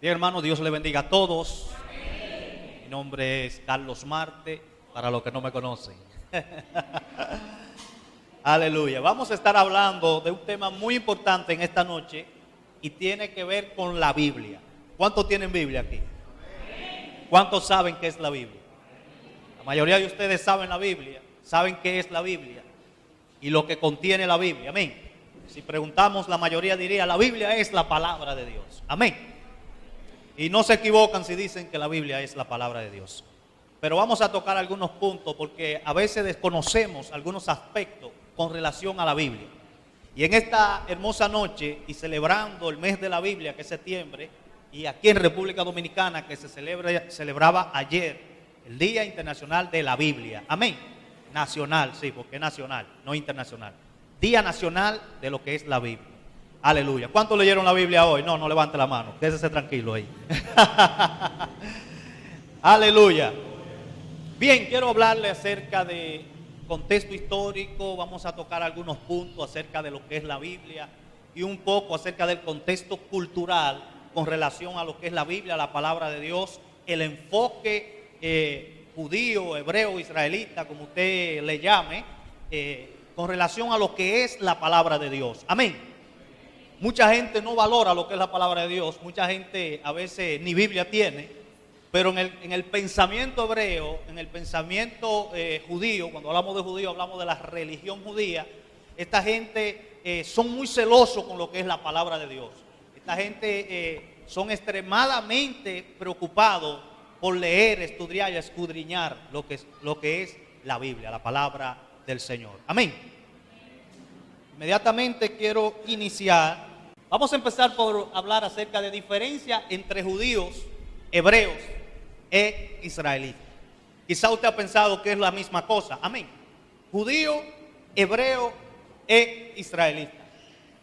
Bien, hermano, Dios le bendiga a todos. Mi nombre es Carlos Marte, para los que no me conocen. Aleluya. Vamos a estar hablando de un tema muy importante en esta noche y tiene que ver con la Biblia. ¿Cuántos tienen Biblia aquí? ¿Cuántos saben qué es la Biblia? La mayoría de ustedes saben la Biblia, saben qué es la Biblia y lo que contiene la Biblia. Amén. Si preguntamos, la mayoría diría, la Biblia es la palabra de Dios. Amén. Y no se equivocan si dicen que la Biblia es la palabra de Dios. Pero vamos a tocar algunos puntos porque a veces desconocemos algunos aspectos con relación a la Biblia. Y en esta hermosa noche y celebrando el mes de la Biblia, que es septiembre, y aquí en República Dominicana, que se celebraba ayer, el Día Internacional de la Biblia. Amén. Nacional, sí, porque es nacional, no internacional. Día Nacional de lo que es la Biblia. Aleluya. ¿Cuántos leyeron la Biblia hoy? No levante la mano. Quédese tranquilo ahí. Aleluya. Bien, quiero hablarle acerca de contexto histórico. Vamos a tocar algunos puntos acerca de lo que es la Biblia y un poco acerca del contexto cultural con relación a lo que es la Biblia, la palabra de Dios, el enfoque judío, hebreo, israelita, como usted le llame, con relación a lo que es la palabra de Dios. Amén. Mucha gente no valora lo que es la palabra de Dios, mucha gente a veces ni Biblia tiene, pero en el pensamiento hebreo, en el pensamiento judío, cuando hablamos de judío hablamos de la religión judía, esta gente son muy celosos con lo que es la palabra de Dios. Esta gente son extremadamente preocupados por leer, estudiar y escudriñar lo que es la Biblia, la palabra del Señor. Amén. Inmediatamente quiero iniciar. Vamos a empezar por hablar acerca de diferencia entre judíos, hebreos e israelitas. Quizá usted ha pensado que es la misma cosa. Amén. Judío, hebreo e israelita.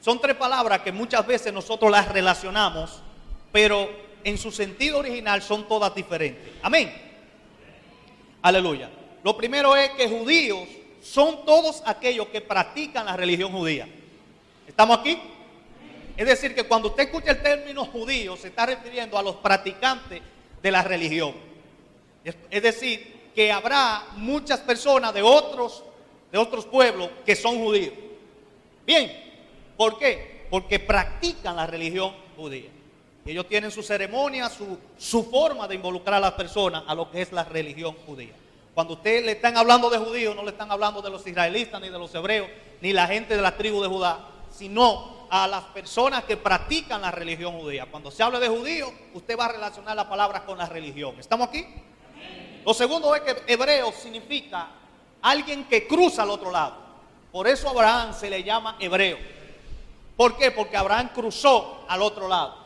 Son tres palabras que muchas veces nosotros las relacionamos, pero en su sentido original son todas diferentes. Amén. Aleluya. Lo primero es que judíos son todos aquellos que practican la religión judía. ¿Estamos aquí? Es decir, que cuando usted escucha el término judío, se está refiriendo a los practicantes de la religión. Es decir, que habrá muchas personas de otros pueblos que son judíos. Bien, ¿por qué? Porque practican la religión judía. Ellos tienen su ceremonia, su forma de involucrar a las personas a lo que es la religión judía. Cuando usted le están hablando de judíos, no le están hablando de los israelitas, ni de los hebreos, ni la gente de la tribu de Judá, sino a las personas que practican la religión judía. Cuando se habla de judíos, usted va a relacionar la palabra con la religión. ¿Estamos aquí? Lo segundo es que hebreo significa alguien que cruza al otro lado. Por eso a Abraham se le llama hebreo. ¿Por qué? Porque Abraham cruzó al otro lado.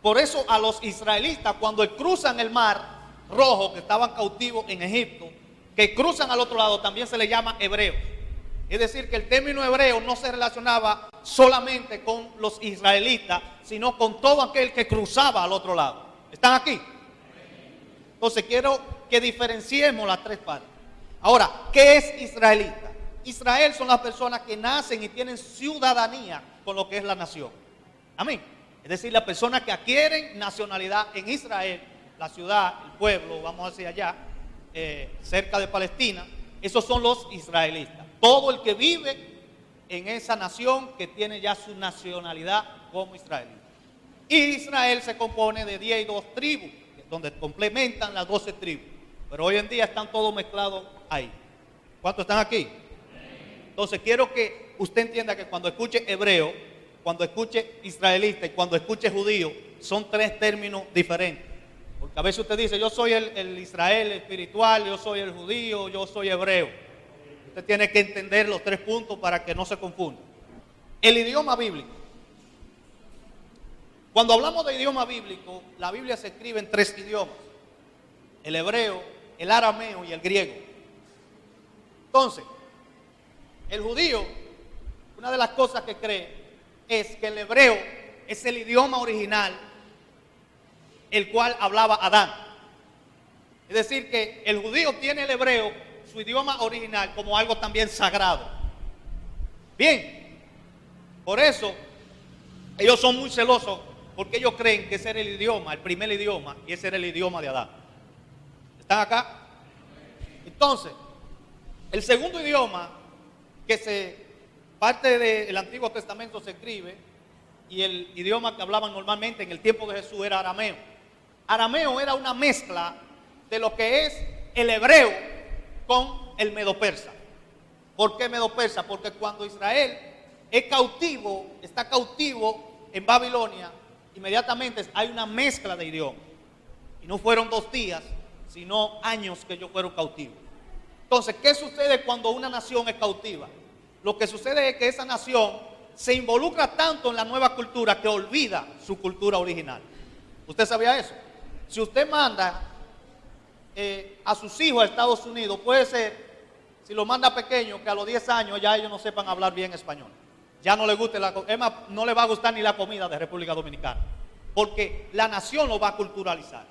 Por eso a los israelitas, cuando cruzan el mar Rojo, que estaban cautivos en Egipto, que cruzan al otro lado, también se le llama hebreo. Es decir, que el término hebreo no se relacionaba solamente con los israelitas, sino con todo aquel que cruzaba al otro lado. ¿Están aquí? Entonces quiero que diferenciemos las tres partes. Ahora, ¿qué es israelita? Israel son las personas que nacen y tienen ciudadanía con lo que es la nación. Amén. Es decir, las personas que adquieren nacionalidad en Israel, la ciudad, el pueblo, vamos hacia allá, cerca de Palestina, esos son los israelitas. Todo el que vive en esa nación que tiene ya su nacionalidad como israelita. Y Israel se compone de 10 y 2 tribus, donde complementan las 12 tribus. Pero hoy en día están todos mezclados ahí. ¿Cuántos están aquí? Entonces quiero que usted entienda que cuando escuche hebreo, cuando escuche israelita y cuando escuche judío, son tres términos diferentes. Porque a veces usted dice, yo soy el Israel espiritual, yo soy el judío, yo soy hebreo. Usted tiene que entender los tres puntos para que no se confunda. El idioma bíblico. Cuando hablamos de idioma bíblico, la Biblia se escribe en tres idiomas. El hebreo, el arameo y el griego. Entonces, el judío, una de las cosas que cree es que el hebreo es el idioma original el cual hablaba Adán. Es decir, que el judío tiene el hebreo, su idioma original, como algo también sagrado. Bien, por eso ellos son muy celosos porque ellos creen que ese era el idioma, el primer idioma, y ese era el idioma de Adán. ¿Están acá? Entonces, el segundo idioma parte del Antiguo Testamento se escribe, y el idioma que hablaban normalmente en el tiempo de Jesús era arameo. Arameo era una mezcla de lo que es el hebreo con el medo-persa. ¿Por qué medo-persa? Porque cuando Israel está cautivo en Babilonia, inmediatamente hay una mezcla de idiomas. Y no fueron 2 días, sino años que ellos fueron cautivos. Entonces, ¿qué sucede cuando una nación es cautiva? Lo que sucede es que esa nación se involucra tanto en la nueva cultura que olvida su cultura original. ¿Usted sabía eso? Si usted manda a sus hijos a Estados Unidos, puede ser, si lo manda pequeño, que a los 10 años ya ellos no sepan hablar bien español. Ya no le guste no le va a gustar ni la comida de República Dominicana, porque la nación lo va a culturalizar.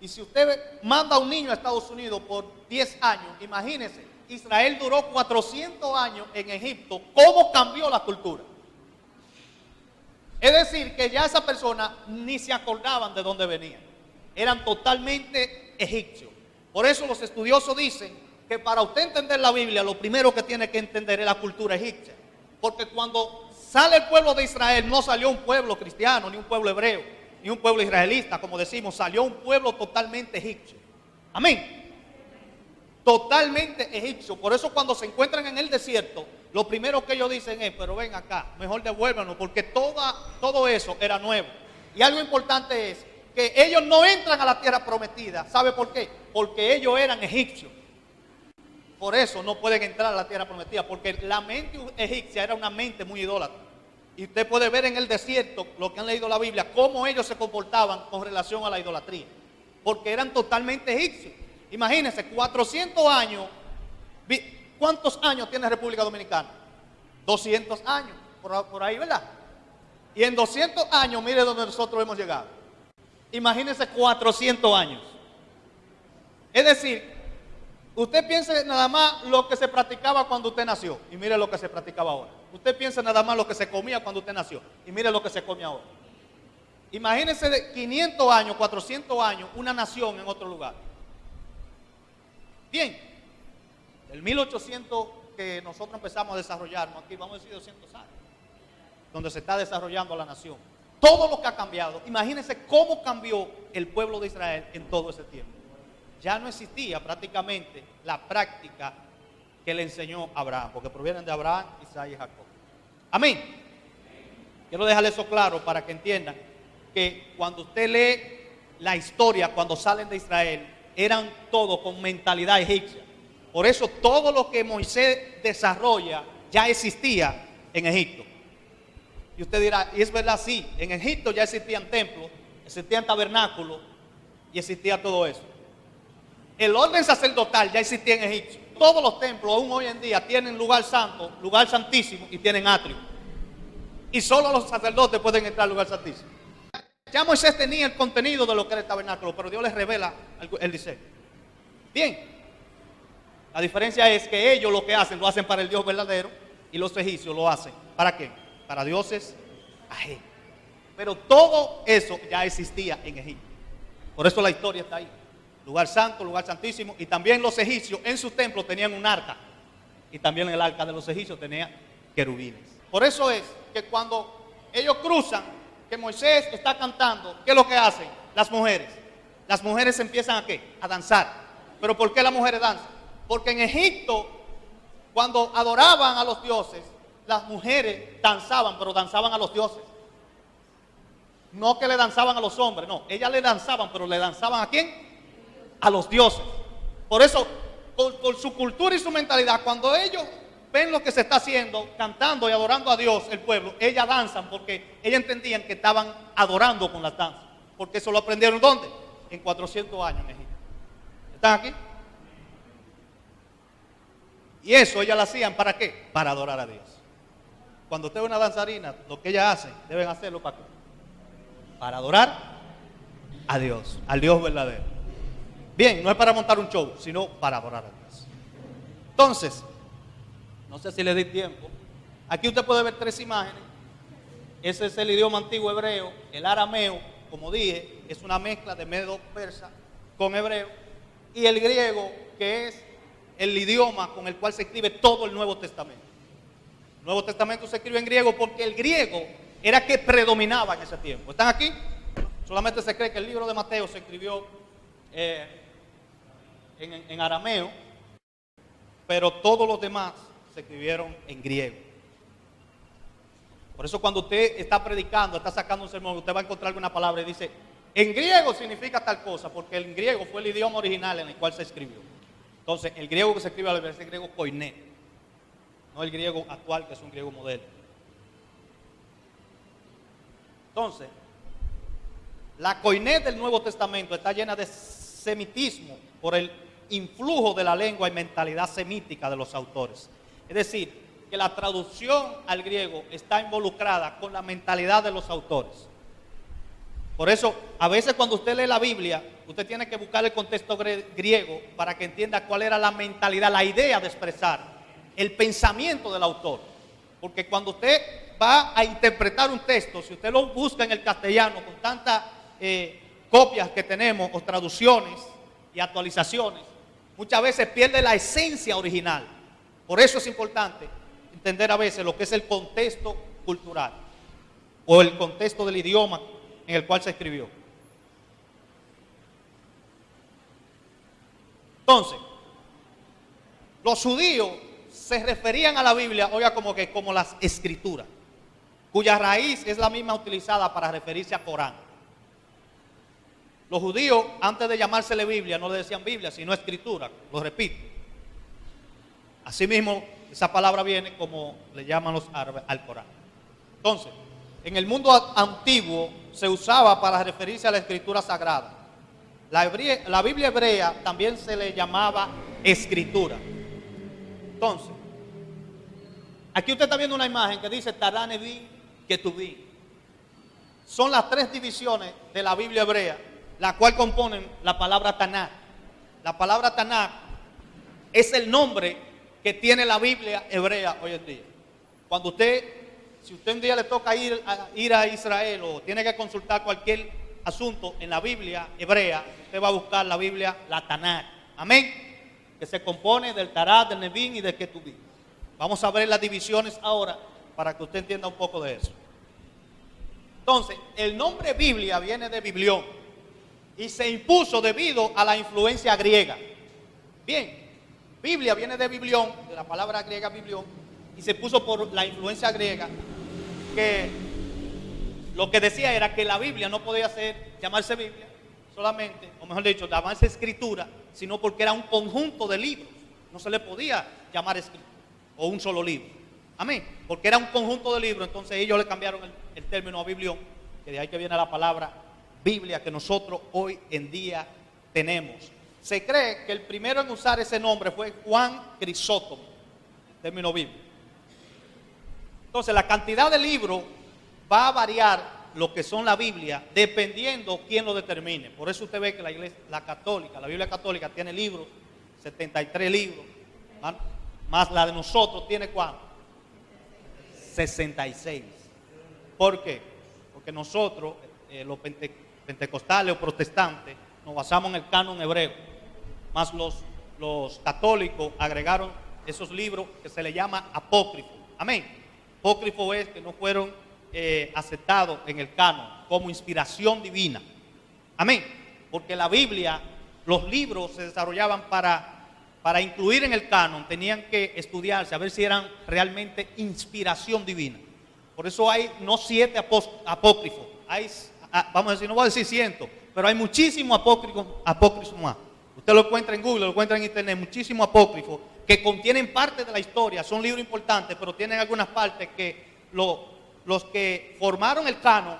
Y si usted manda a un niño a Estados Unidos por 10 años, imagínese, Israel duró 400 años en Egipto, ¿cómo cambió la cultura? Es decir, que ya esas personas ni se acordaban de dónde venían, eran totalmente egipcios. Por eso los estudiosos dicen que para usted entender la Biblia, lo primero que tiene que entender es la cultura egipcia. Porque cuando sale el pueblo de Israel, no salió un pueblo cristiano, ni un pueblo hebreo, ni un pueblo israelita, como decimos, salió un pueblo totalmente egipcio. Amén. Totalmente egipcio. Por eso cuando se encuentran en el desierto, lo primero que ellos dicen es, pero ven acá, mejor devuélvanos, porque todo eso era nuevo. Y algo importante es que ellos no entran a la tierra prometida. ¿Sabe por qué? Porque ellos eran egipcios. Por eso no pueden entrar a la tierra prometida, porque la mente egipcia era una mente muy idólatra. Y usted puede ver en el desierto, lo que han leído la Biblia, cómo ellos se comportaban con relación a la idolatría. Porque eran totalmente egipcios. Imagínense, 400 años. ¿Cuántos años tiene República Dominicana? 200 años, por ahí, ¿verdad? Y en 200 años, mire donde nosotros hemos llegado. Imagínense 400 años. Es decir, usted piense nada más lo que se practicaba cuando usted nació y mire lo que se practicaba ahora. Usted piensa nada más lo que se comía cuando usted nació y mire lo que se come ahora. Imagínense de 500 años, 400 años, una nación en otro lugar. Bien, del 1800 que nosotros empezamos a desarrollarnos aquí, vamos a decir 200 años, donde se está desarrollando la nación. Todo lo que ha cambiado, imagínense cómo cambió el pueblo de Israel en todo ese tiempo. Ya no existía prácticamente la práctica que le enseñó Abraham, porque provienen de Abraham, Isaac y Jacob. Amén. Quiero dejarle eso claro para que entiendan que cuando usted lee la historia, cuando salen de Israel, eran todos con mentalidad egipcia. Por eso todo lo que Moisés desarrolla ya existía en Egipto. Y usted dirá, y es verdad, sí, en Egipto ya existían templos, existían tabernáculos y existía todo eso. El orden sacerdotal ya existía en Egipto. Todos los templos aún hoy en día tienen lugar santo, lugar santísimo y tienen atrio. Y solo los sacerdotes pueden entrar al lugar santísimo. Ya Moisés tenía el contenido de lo que era el tabernáculo, pero Dios les revela el diseño. Bien, la diferencia es que ellos lo que hacen, lo hacen para el Dios verdadero y los egipcios lo hacen. ¿Para qué? Para dioses ajenos. Pero todo eso ya existía en Egipto. Por eso la historia está ahí. Lugar santo, lugar santísimo. Y también los egipcios en sus templos tenían un arca. Y también el arca de los egipcios tenía querubines. Por eso es que cuando ellos cruzan, que Moisés está cantando, ¿qué es lo que hacen? Las mujeres empiezan ¿a qué? A danzar. ¿Pero por qué las mujeres danzan? Porque en Egipto, cuando adoraban a los dioses, las mujeres danzaban, pero danzaban a los dioses. No que le danzaban a los hombres, no. Ellas le danzaban, pero le danzaban ¿a quién? A los dioses. Por eso, por su cultura y su mentalidad, cuando ellos ven lo que se está haciendo, cantando y adorando a Dios, el pueblo, ellas danzan porque ellas entendían que estaban adorando con las danzas. Porque eso lo aprendieron ¿dónde? En 400 años en Egipto. ¿Están aquí? Y eso ellas lo hacían ¿para qué? Para adorar a Dios. Cuando usted ve una danzarina, lo que ellas hacen, deben hacerlo ¿para qué? Para adorar a Dios, al Dios verdadero. Bien, no es para montar un show, sino para adorar a Dios. Entonces, no sé si le di tiempo. Aquí usted puede ver 3 imágenes Ese es el idioma antiguo hebreo. El arameo, como dije, es una mezcla de medo-persa con hebreo. Y el griego, que es el idioma con el cual se escribe todo el Nuevo Testamento. El Nuevo Testamento se escribe en griego porque el griego era que predominaba en ese tiempo. ¿Están aquí? Solamente se cree que el libro de Mateo se escribió en arameo, pero todos los demás se escribieron en griego. Por eso cuando usted está predicando, está sacando un sermón, usted va a encontrar alguna palabra y dice, en griego significa tal cosa, porque el griego fue el idioma original en el cual se escribió. Entonces, el griego que se escribe es el griego koiné, no el griego actual, que es un griego moderno. Entonces, la koiné del Nuevo Testamento está llena de semitismo por el influjo de la lengua y mentalidad semítica de los autores. Es decir, que la traducción al griego está involucrada con la mentalidad de los autores. Por eso, a veces cuando usted lee la Biblia, usted tiene que buscar el contexto griego para que entienda cuál era la mentalidad, la idea de expresar, el pensamiento del autor. Porque cuando usted va a interpretar un texto, si usted lo busca en el castellano con tantas copias que tenemos o traducciones y actualizaciones, muchas veces pierde la esencia original. Por eso es importante entender a veces lo que es el contexto cultural o el contexto del idioma en el cual se escribió. Entonces, los judíos se referían a la Biblia, oiga, como las escrituras, cuya raíz es la misma utilizada para referirse a Corán. Los judíos, antes de llamársele Biblia, no le decían Biblia, sino escritura, lo repito. Asimismo, esa palabra viene como le llaman los árabes al Corán. Entonces, en el mundo antiguo se usaba para referirse a la escritura sagrada. La Biblia hebrea también se le llamaba escritura. Entonces, aquí usted está viendo una imagen que dice Tará, Neví, Ketubí. Son las tres divisiones de la Biblia hebrea, la cual componen la palabra Tanakh. La palabra Tanakh es el nombre que tiene la Biblia hebrea hoy en día. Cuando si usted un día le toca ir a Israel o tiene que consultar cualquier asunto en la Biblia hebrea, usted va a buscar la Biblia, la Tanakh. Amén. Que se compone del Tará, del Nevín y del Ketubí. Vamos a ver las divisiones ahora para que usted entienda un poco de eso. Entonces, el nombre Biblia viene de Biblión y se impuso debido a la influencia griega. Bien, Biblia viene de Biblión, de la palabra griega Biblión, y se puso por la influencia griega, que lo que decía era que la Biblia no podía llamarse Biblia solamente, o mejor dicho, llamarse escritura, sino porque era un conjunto de libros. No se le podía llamar escritura o un solo libro. Amén. Porque era un conjunto de libros, entonces ellos le cambiaron el término a Biblión, que de ahí que viene la palabra Biblia que nosotros hoy en día tenemos. Se cree que el primero en usar ese nombre fue Juan Crisóstomo, el término bíblico. Entonces, la cantidad de libros va a variar lo que son la Biblia, dependiendo quién lo determine. Por eso usted ve que la Biblia católica tiene libros, 73 libros, más la de nosotros tiene ¿cuánto? 66. ¿Por qué? Porque nosotros, los pentecostales o protestantes, nos basamos en el canon hebreo, más los católicos agregaron esos libros que se le llama apócrifos. Amén. Apócrifo es que no fueron aceptados en el canon como inspiración divina. Amén. Porque la Biblia, los libros se desarrollaban para incluir en el canon, tenían que estudiarse a ver si eran realmente inspiración divina. Por eso hay no 7 apócrifos, hay, vamos a decir, no voy a decir 100, pero hay muchísimos apócrifos más. Usted lo encuentra en Google, lo encuentra en internet, muchísimos apócrifos que contienen parte de la historia, son libros importantes, pero tienen algunas partes que los que formaron el canon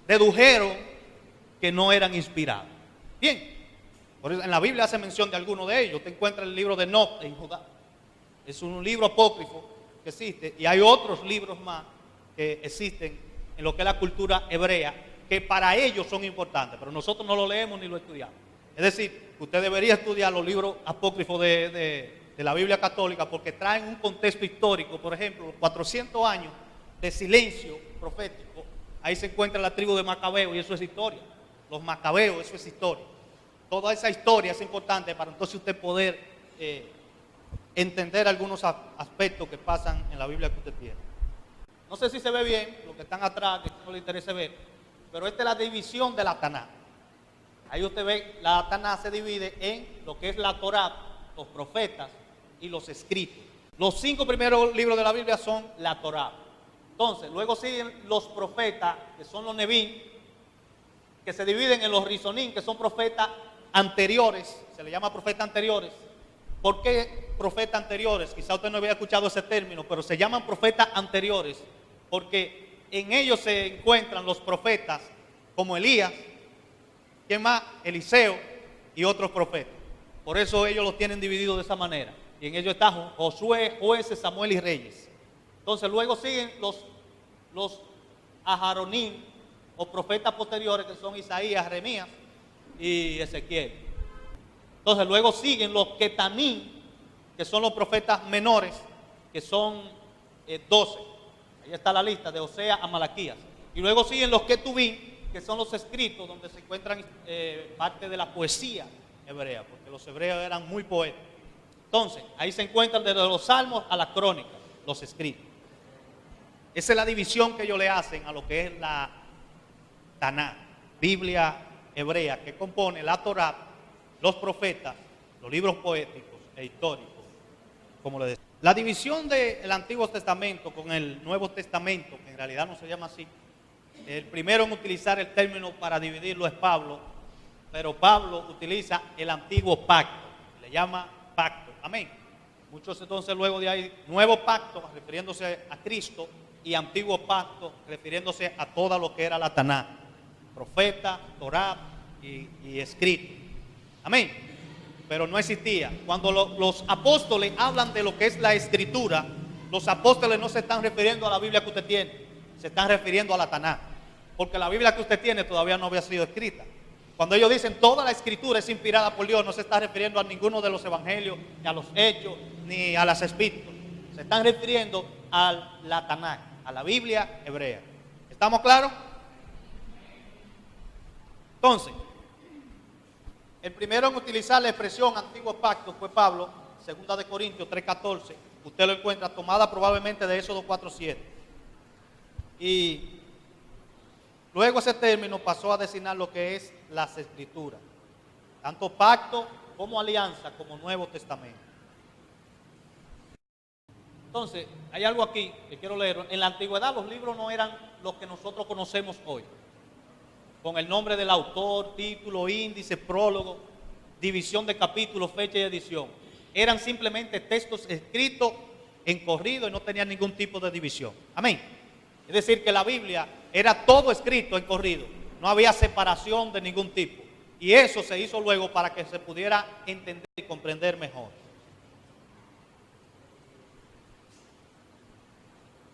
dedujeron que no eran inspirados. Bien, por eso en la Biblia hace mención de algunos de ellos. Usted encuentra el libro de Enoc en Judá, es un libro apócrifo que existe, y hay otros libros más que existen en lo que es la cultura hebrea, que para ellos son importantes, pero nosotros no lo leemos ni lo estudiamos. Es decir, usted debería estudiar los libros apócrifos de la Biblia católica porque traen un contexto histórico. Por ejemplo, los 400 años de silencio profético, ahí se encuentra la tribu de Macabeo y eso es historia. Los Macabeos, eso es historia. Toda esa historia es importante para entonces usted poder entender algunos aspectos que pasan en la Biblia que usted tiene. No sé si se ve bien, los que están atrás, que no le interese ver, pero esta es la división de la Taná. Ahí usted ve, la Taná se divide en lo que es la Torá, los profetas y los escritos. Los 5 primeros libros de la Biblia son la Torá. Entonces, luego siguen los profetas, que son los Nebim, que se dividen en los Risonim, que son profetas anteriores, se le llama profetas anteriores. ¿Por qué profetas anteriores? Quizá usted no había escuchado ese término, pero se llaman profetas anteriores porque en ellos se encuentran los profetas como Elías, ¿quién más? Eliseo y otros profetas. Por eso ellos los tienen divididos de esa manera. Y en ellos están Josué, jueces, Samuel y reyes. Entonces luego siguen los Aharonim o profetas posteriores, que son Isaías, Jeremías y Ezequiel. Entonces luego siguen los Ketanim, que son los profetas menores, que son 12. Ahí está la lista, de Osea a Malaquías. Y luego siguen los Ketubim, que son los escritos donde se encuentran parte de la poesía hebrea, porque los hebreos eran muy poetas. Entonces, ahí se encuentran desde los salmos a la crónica, los escritos. Esa es la división que ellos le hacen a lo que es la Taná, Biblia hebrea, que compone la Torá, los profetas, los libros poéticos e históricos, como le decía. La división del Antiguo Testamento con el Nuevo Testamento, que en realidad no se llama así, el primero en utilizar el término para dividirlo es Pablo, pero Pablo utiliza el antiguo pacto, le llama pacto, amén. Muchos entonces luego de ahí, nuevo pacto, refiriéndose a Cristo, y antiguo pacto, refiriéndose a todo lo que era la Taná, profeta, Torá y escrito, amén. Pero no existía. Cuando los apóstoles hablan de lo que es la escritura, los apóstoles no se están refiriendo a la Biblia que usted tiene, se están refiriendo a la Taná, porque la Biblia que usted tiene todavía no había sido escrita. Cuando ellos dicen toda la escritura es inspirada por Dios, no se está refiriendo a ninguno de los evangelios, ni a los hechos, ni a las epístolas. Se están refiriendo a la Tanakh, a la Biblia hebrea. ¿Estamos claros? Entonces, el primero en utilizar la expresión antiguo pacto fue Pablo, 2 Corintios 3:14. Usted lo encuentra tomada probablemente de Éxodo 4:7. Y luego ese término pasó a designar lo que es las escrituras, tanto pacto como alianza, como Nuevo Testamento. Entonces, hay algo aquí que quiero leer. En la antigüedad los libros no eran los que nosotros conocemos hoy, con el nombre del autor, título, índice, prólogo, división de capítulos, fecha y edición. Eran simplemente textos escritos en corrido y no tenían ningún tipo de división. Amén. Es decir, que la Biblia era todo escrito en corrido, no había separación de ningún tipo. Y eso se hizo luego para que se pudiera entender y comprender mejor.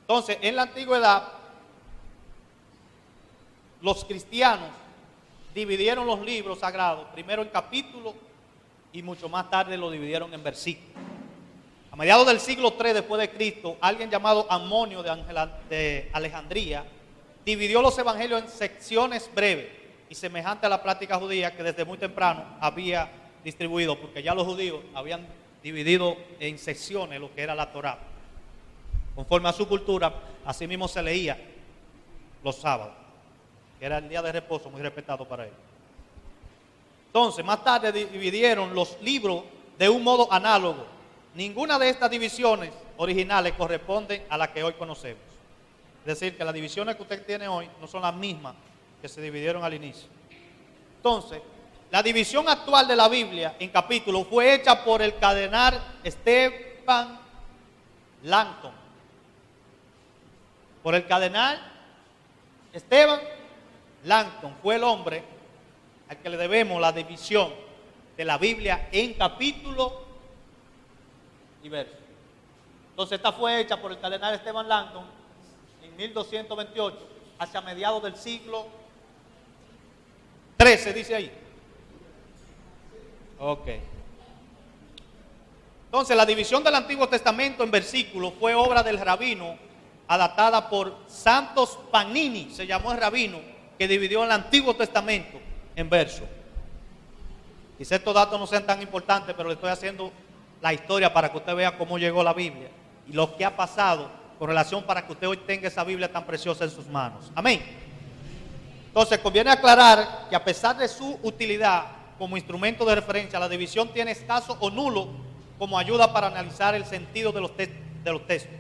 Entonces, en la antigüedad, los cristianos dividieron los libros sagrados, primero en capítulos y mucho más tarde lo dividieron en versículos. A mediados del siglo III después de Cristo, alguien llamado Amonio de Alejandría dividió los evangelios en secciones breves y semejante a la práctica judía que desde muy temprano había distribuido, porque ya los judíos habían dividido en secciones lo que era la Torá. Conforme a su cultura, así mismo se leía los sábados, que era el día de reposo muy respetado para ellos. Entonces, más tarde dividieron los libros de un modo análogo. Ninguna de estas divisiones originales corresponde a la que hoy conocemos. Es decir, que las divisiones que usted tiene hoy no son las mismas que se dividieron al inicio. Entonces, la división actual de la Biblia en capítulos fue hecha por el cardenal Stephen Langton. Por el cardenal Stephen Langton fue el hombre al que le debemos la división de la Biblia en capítulos y versos. Entonces esta fue hecha por el cardenal Stephen Langton en 1228, hacia mediados del siglo XIII, dice ahí. Ok. Entonces la división del Antiguo Testamento en versículos fue obra del rabino adaptada por Santos Pagnini, se llamó el rabino, que dividió el Antiguo Testamento en versos. Quizá estos datos no sean tan importantes, pero le estoy haciendo la historia para que usted vea cómo llegó la Biblia y lo que ha pasado con relación para que usted hoy tenga esa Biblia tan preciosa en sus manos. Amén. Entonces conviene aclarar que a pesar de su utilidad como instrumento de referencia, la división tiene escaso o nulo como ayuda para analizar el sentido de los textos.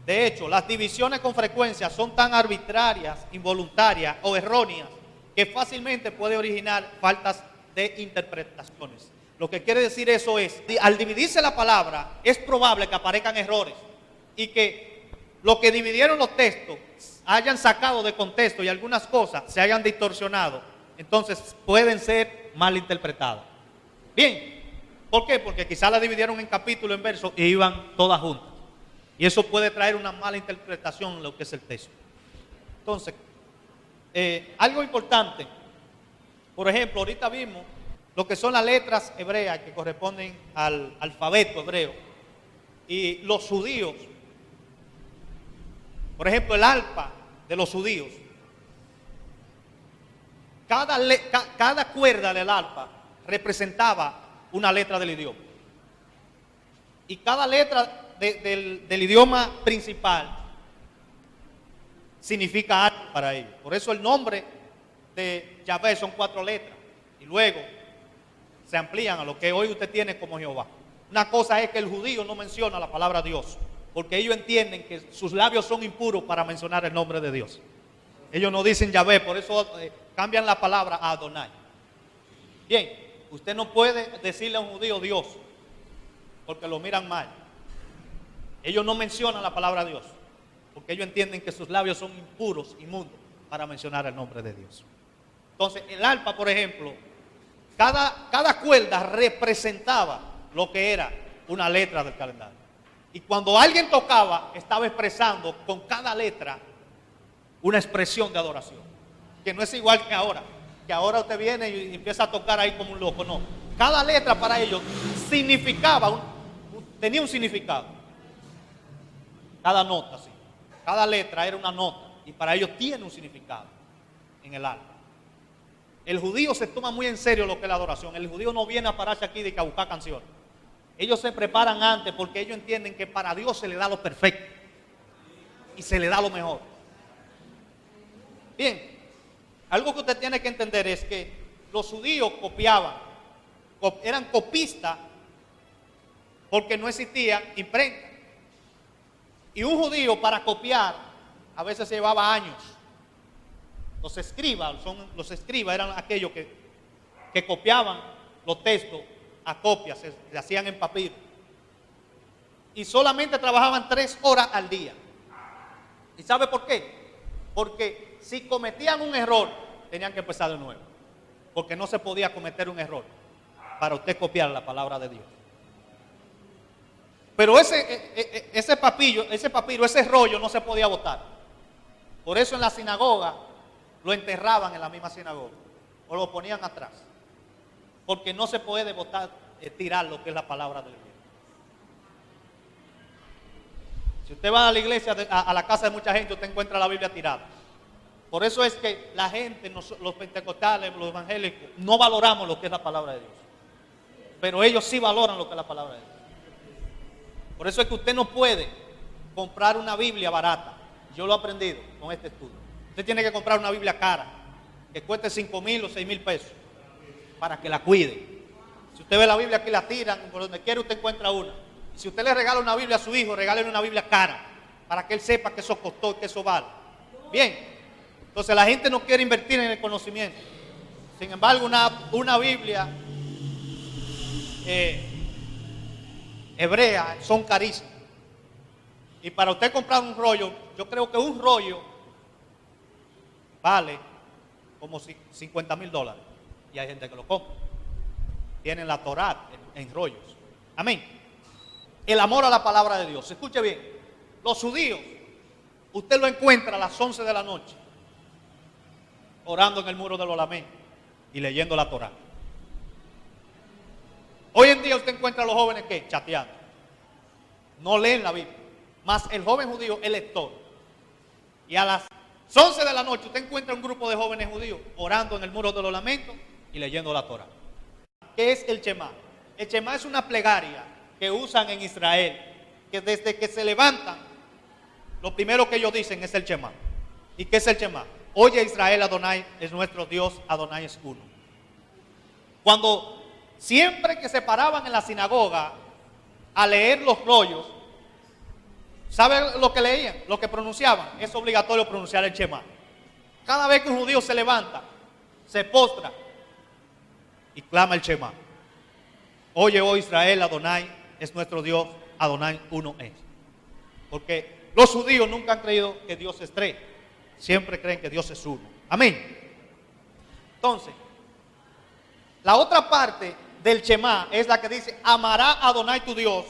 De hecho, las divisiones con frecuencia son tan arbitrarias, involuntarias o erróneas que fácilmente puede originar faltas de interpretaciones. Lo que quiere decir eso es, al dividirse la palabra, es probable que aparezcan errores y que lo que dividieron los textos hayan sacado de contexto y algunas cosas se hayan distorsionado. Entonces pueden ser mal interpretadas. Bien, ¿por qué? Porque quizás la dividieron en capítulos, en versos y iban todas juntas. Y eso puede traer una mala interpretación en lo que es el texto. Entonces, algo importante, por ejemplo, ahorita vimos lo que son las letras hebreas que corresponden al alfabeto hebreo. Y los judíos, por ejemplo, el alfa de los judíos, cada cuerda del alfa representaba una letra del idioma. Y cada letra del idioma principal significa algo para ellos. Por eso el nombre de Yahvé son 4 letras. Y luego se amplían a lo que hoy usted tiene como Jehová. Una cosa es que el judío no menciona la palabra Dios, porque ellos entienden que sus labios son impuros para mencionar el nombre de Dios. Ellos no dicen Yahvé, por eso cambian la palabra a Adonai. Bien, usted no puede decirle a un judío Dios, porque lo miran mal. Ellos no mencionan la palabra Dios, porque ellos entienden que sus labios son impuros, inmundos, para mencionar el nombre de Dios. Entonces, el arpa, por ejemplo, cada cuerda representaba lo que era una letra del calendario. Y cuando alguien tocaba, estaba expresando con cada letra una expresión de adoración, que no es igual que ahora usted viene y empieza a tocar ahí como un loco. No, cada letra para ellos significaba, tenía un significado. Cada nota, sí. Cada letra era una nota y para ellos tiene un significado en el alma. El judío se toma muy en serio lo que es la adoración. El judío no viene a pararse aquí de a buscar canciones. Ellos se preparan antes porque ellos entienden que para Dios se le da lo perfecto y se le da lo mejor. Bien, algo que usted tiene que entender es que los judíos copiaban, eran copistas porque no existía imprenta. Y un judío para copiar a veces se llevaba años. Los escribas eran aquellos que copiaban los textos a copias, se hacían en papiro. Y solamente trabajaban 3 horas al día. ¿Y sabe por qué? Porque si cometían un error, tenían que empezar de nuevo. Porque no se podía cometer un error para usted copiar la palabra de Dios. Pero ese papiro, ese rollo no se podía botar. Por eso en la sinagoga lo enterraban en la misma sinagoga o lo ponían atrás. Porque no se puede botar, tirar lo que es la palabra de Dios. Si usted va a la iglesia, a la casa de mucha gente, usted encuentra la Biblia tirada. Por eso es que la gente, los pentecostales, los evangélicos, no valoramos lo que es la palabra de Dios. Pero ellos sí valoran lo que es la palabra de Dios. Por eso es que usted no puede comprar una Biblia barata. Yo lo he aprendido con este estudio. Usted tiene que comprar una Biblia cara, que cueste 5,000 o 6,000 pesos, para que la cuide. Si usted ve la Biblia aquí la tiran, por donde quiera usted encuentra una. Y si usted le regala una Biblia a su hijo, regálele una Biblia cara, para que él sepa que eso costó y que eso vale. Bien, entonces la gente no quiere invertir en el conocimiento. Sin embargo, una Biblia hebrea son carísimas. Y para usted comprar un rollo, yo creo que un rollo vale como $50,000. Y hay gente que lo compra. Tienen la Torá en rollos. Amén. El amor a la palabra de Dios. Escuche bien. Los judíos, usted lo encuentra a las 11 de la noche, orando en el muro de los lamentos y leyendo la Torá. Hoy en día usted encuentra a los jóvenes que chateando. No leen la Biblia. Más el joven judío es lector. y a las 11 de la noche usted encuentra un grupo de jóvenes judíos orando en el muro de los lamentos y leyendo la Torah. ¿Qué es el Shema? El Shema es una plegaria que usan en Israel, que desde que se levantan, lo primero que ellos dicen es el Shema. ¿Y qué es el Shema? Oye Israel, Adonai es nuestro Dios, Adonai es uno. Cuando siempre que se paraban en la sinagoga a leer los rollos, ¿sabe lo que leían? Lo que pronunciaban. Es obligatorio pronunciar el Shema. Cada vez que un judío se levanta, se postra y clama el Shema. Oye, oh Israel, Adonai es nuestro Dios, Adonai uno es. Porque los judíos nunca han creído que Dios es tres. Siempre creen que Dios es uno. Amén. Entonces, la otra parte del Shema es la que dice: amará a Adonai tu Dios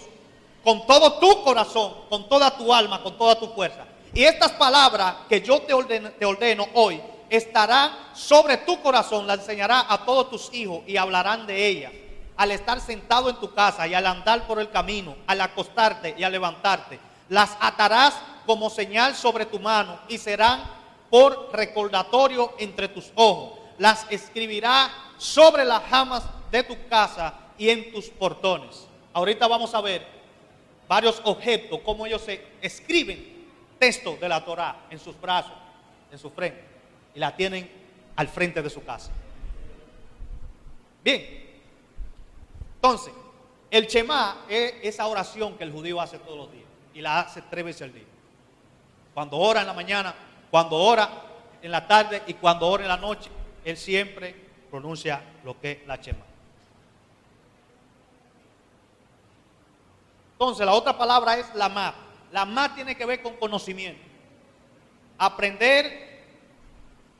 con todo tu corazón, con toda tu alma, con toda tu fuerza. Y estas palabras que yo te ordeno hoy estarán sobre tu corazón, las enseñarás a todos tus hijos y hablarán de ellas al estar sentado en tu casa y al andar por el camino, al acostarte y al levantarte. Las atarás como señal sobre tu mano y serán por recordatorio entre tus ojos. Las escribirás sobre las jamas de tu casa y en tus portones. Ahorita vamos a ver varios objetos, cómo ellos se escriben textos de la Torah en sus brazos, en su frente, y la tienen al frente de su casa. Bien, entonces, el Shema es esa oración que el judío hace todos los días, y la hace 3 veces al día. Cuando ora en la mañana, cuando ora en la tarde y cuando ora en la noche, él siempre pronuncia lo que es la Shema. Entonces, la otra palabra es lamá. Lamá tiene que ver con conocimiento. Aprender.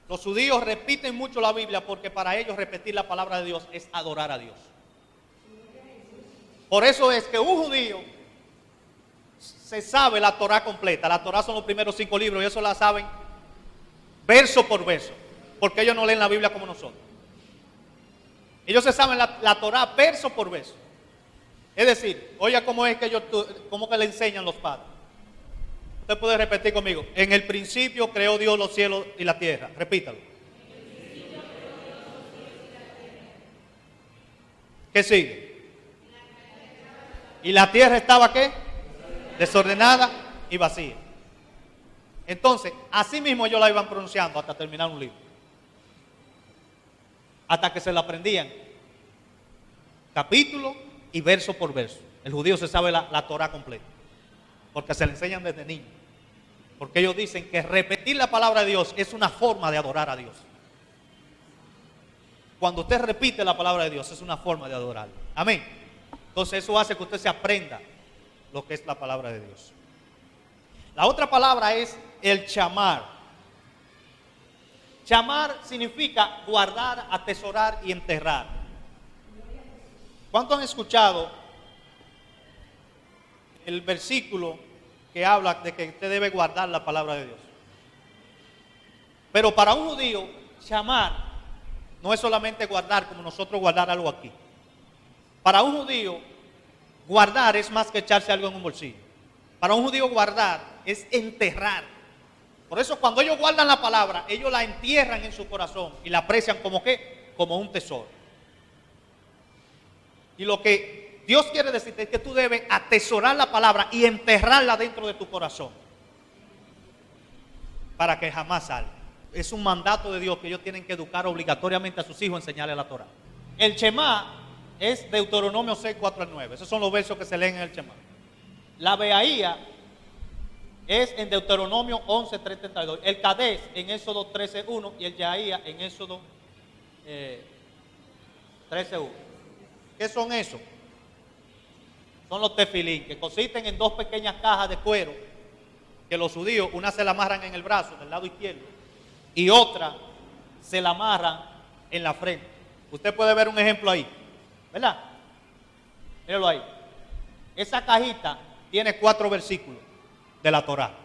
Los judíos repiten mucho la Biblia porque para ellos repetir la palabra de Dios es adorar a Dios. Por eso es que un judío se sabe la Torah completa. La Torah son los primeros 5 libros y eso la saben verso por verso, porque ellos no leen la Biblia como nosotros. Ellos se saben la Torah verso por verso. Es decir, oiga cómo es que cómo que le enseñan los padres. Usted puede repetir conmigo: en el principio creó Dios los cielos y la tierra. Repítalo. ¿Qué sigue? Y la tierra estaba ¿qué? Desordenada y vacía. Entonces, así mismo ellos la iban pronunciando hasta terminar un libro. Hasta que se la aprendían capítulo y verso por verso. El judío se sabe la Torah completa, porque se le enseñan desde niño. Porque ellos dicen que repetir la palabra de Dios es una forma de adorar a Dios. Cuando usted repite la palabra de Dios es una forma de adorarlo. Amén. Entonces eso hace que usted se aprenda lo que es la palabra de Dios. La otra palabra es el chamar. Chamar significa guardar, atesorar y enterrar. ¿Cuántos han escuchado el versículo que habla de que usted debe guardar la palabra de Dios? Pero para un judío, chamar no es solamente guardar como nosotros guardar algo aquí. Para un judío, guardar es más que echarse algo en un bolsillo. Para un judío, guardar es enterrar. Por eso cuando ellos guardan la palabra, ellos la entierran en su corazón y la aprecian como ¿qué? Como un tesoro. Y lo que Dios quiere decirte es que tú debes atesorar la palabra y enterrarla dentro de tu corazón para que jamás salga. Es un mandato de Dios que ellos tienen que educar obligatoriamente a sus hijos, enseñarles la Torah. El Shema es Deuteronomio 6, 4 al 9. Esos son los versos que se leen en el Shema. La Beaía es en Deuteronomio 11, 3, 32. El Kadesh en Éxodo 13, 1 y el Yaía en Éxodo 13, 1. ¿Qué son esos? Son los tefilín, que consisten en 2 pequeñas cajas de cuero que los judíos, una se la amarran en el brazo del lado izquierdo y otra se la amarran en la frente. Usted puede ver un ejemplo ahí, ¿verdad? Míralo ahí. Esa cajita tiene 4 versículos de la Torah.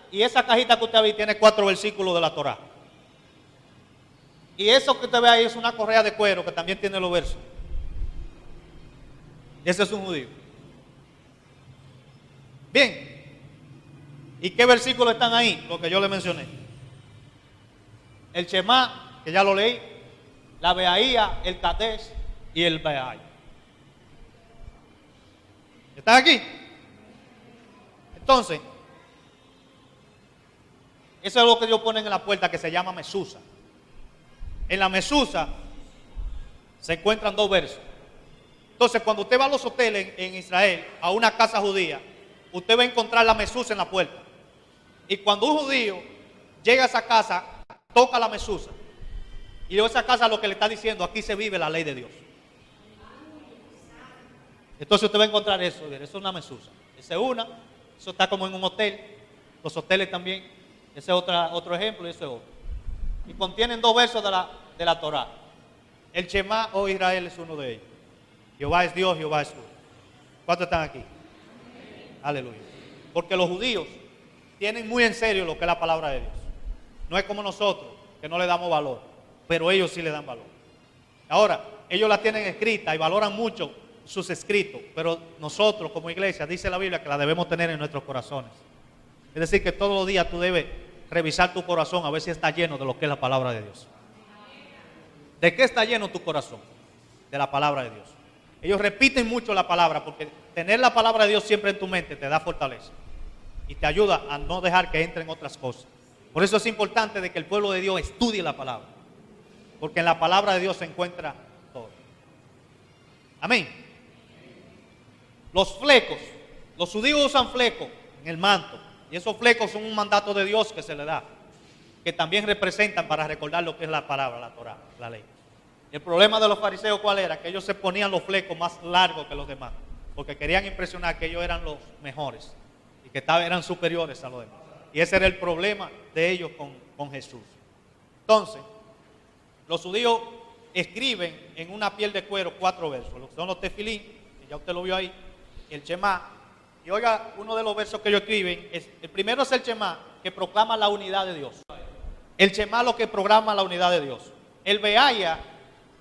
Y esa cajita que usted ve tiene 4 versículos de la Torah. Y eso que usted ve ahí es una correa de cuero que también tiene los versos. Ese es un judío. Bien. ¿Y qué versículos están ahí? Lo que yo le mencioné. El Shema, que ya lo leí, la Beaía, el Kadesh y el Beay. ¿Están aquí? Entonces, eso es lo que ellos ponen en la puerta, que se llama mesusa. En la mesusa se encuentran 2 versos. Entonces, cuando usted va a los hoteles en Israel, a una casa judía, usted va a encontrar la mesusa en la puerta. Y cuando un judío llega a esa casa, toca la mesusa. Y esa casa lo que le está diciendo, aquí se vive la ley de Dios. Entonces usted va a encontrar eso. Eso es una mesusa. Esa es una. Eso está como en un hotel. Los hoteles también. Ese es otro ejemplo y ese es otro. Y contienen 2 versos de la Torá. El Shema, oh Israel, es uno de ellos. Jehová es Dios, Jehová es uno. ¿Cuántos están aquí? Aleluya. Porque los judíos tienen muy en serio lo que es la palabra de Dios. No es como nosotros, que no le damos valor, pero ellos sí le dan valor. Ahora, ellos la tienen escrita y valoran mucho sus escritos, pero nosotros como iglesia, dice la Biblia, que la debemos tener en nuestros corazones. Es decir, que todos los días tú debes revisar tu corazón a ver si está lleno de lo que es la palabra de Dios. ¿De qué está lleno tu corazón? De la palabra de Dios. Ellos repiten mucho la palabra porque tener la palabra de Dios siempre en tu mente te da fortaleza y te ayuda a no dejar que entren otras cosas. Por eso es importante de que el pueblo de Dios estudie la palabra, porque en la palabra de Dios se encuentra todo. Amén. Los flecos, los judíos usan flecos en el manto, y esos flecos son un mandato de Dios que se le da, que también representan para recordar lo que es la palabra, la Torá, la ley. El problema de los fariseos, ¿cuál era? Que ellos se ponían los flecos más largos que los demás, porque querían impresionar que ellos eran los mejores y que eran superiores a los demás. Y ese era el problema de ellos con Jesús. Entonces, los judíos escriben en una piel de cuero 4 versos. Son los tefilín, que ya usted lo vio ahí, el Shema. Y oiga, uno de los versos que ellos escriben, el primero es el Shema, que proclama la unidad de Dios. El Shema lo que proclama la unidad de Dios. El Beaya